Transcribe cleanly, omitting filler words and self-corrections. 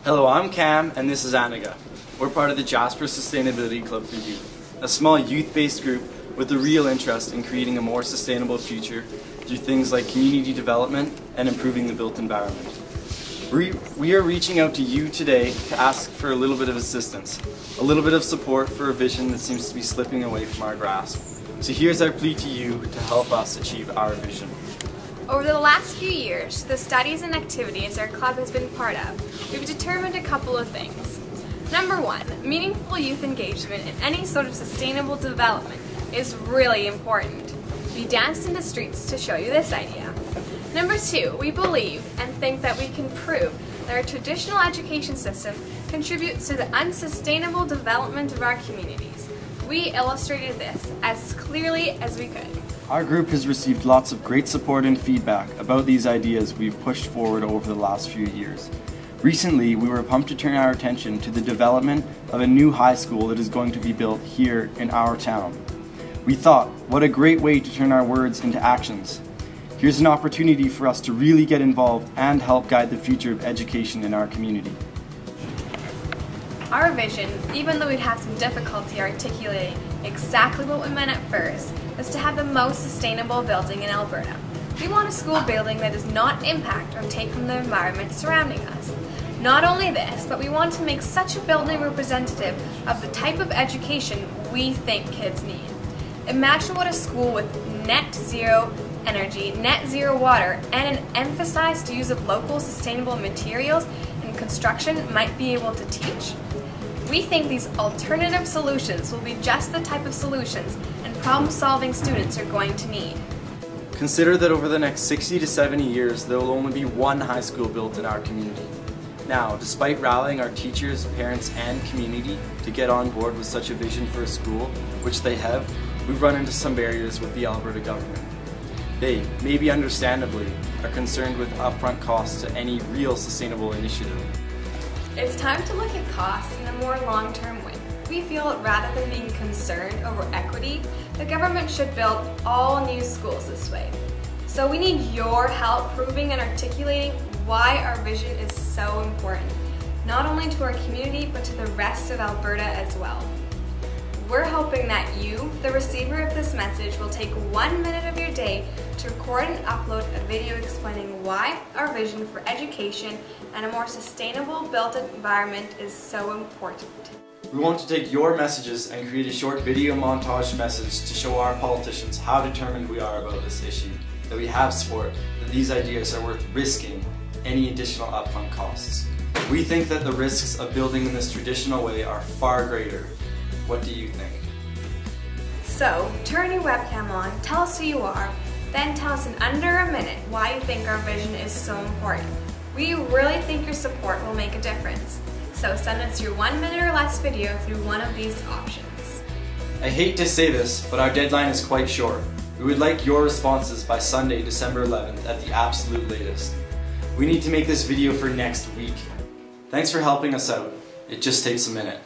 Hello, I'm Cam and this is Aniga. We're part of the Jasper Sustainability Club for Youth, a small youth-based group with a real interest in creating a more sustainable future through things like community development and improving the built environment. We are reaching out to you today to ask for a little bit of assistance, a little bit of support for a vision that seems to be slipping away from our grasp. So here's our plea to you to help us achieve our vision. Over the last few years, the studies and activities our club has been part of, we've determined a couple of things. Number one, meaningful youth engagement in any sort of sustainable development is really important. We danced in the streets to show you this idea. Number two, we believe and think that we can prove that our traditional education system contributes to the unsustainable development of our communities. We illustrated this as clearly as we could. Our group has received lots of great support and feedback about these ideas we've pushed forward over the last few years. Recently, we were pumped to turn our attention to the development of a new high school that is going to be built here in our town. We thought, what a great way to turn our words into actions. Here's an opportunity for us to really get involved and help guide the future of education in our community. Our vision, even though we'd have some difficulty articulating exactly what we meant at first, is to have the most sustainable building in Alberta. We want a school building that does not impact or take from the environment surrounding us. Not only this, but we want to make such a building representative of the type of education we think kids need. Imagine what a school with net zero energy, net zero water, and an emphasized use of local sustainable materials and construction might be able to teach. We think these alternative solutions will be just the type of solutions and problem-solving students are going to need. Consider that over the next 60 to 70 years, there will only be one high school built in our community. Now, despite rallying our teachers, parents, and community to get on board with such a vision for a school, which they have, we've run into some barriers with the Alberta government. They, maybe understandably, are concerned with upfront costs to any real sustainable initiative. It's time to look at costs in a more long-term way. We feel that rather than being concerned over equity, the government should build all new schools this way. So we need your help proving and articulating why our vision is so important, not only to our community, but to the rest of Alberta as well. We're hoping that you, the receiver of this message, will take 1 minute of your day to record and upload a video explaining why our vision for education and a more sustainable built environment is so important. We want to take your messages and create a short video montage message to show our politicians how determined we are about this issue, that we have support, that these ideas are worth risking any additional upfront costs. We think that the risks of building in this traditional way are far greater. What do you think? So, turn your webcam on, tell us who you are, then tell us in under a minute why you think our vision is so important. We really think your support will make a difference. So send us your 1 minute or less video through one of these options. I hate to say this, but our deadline is quite short. We would like your responses by Sunday, December 11th at the absolute latest. We need to make this video for next week. Thanks for helping us out. It just takes a minute.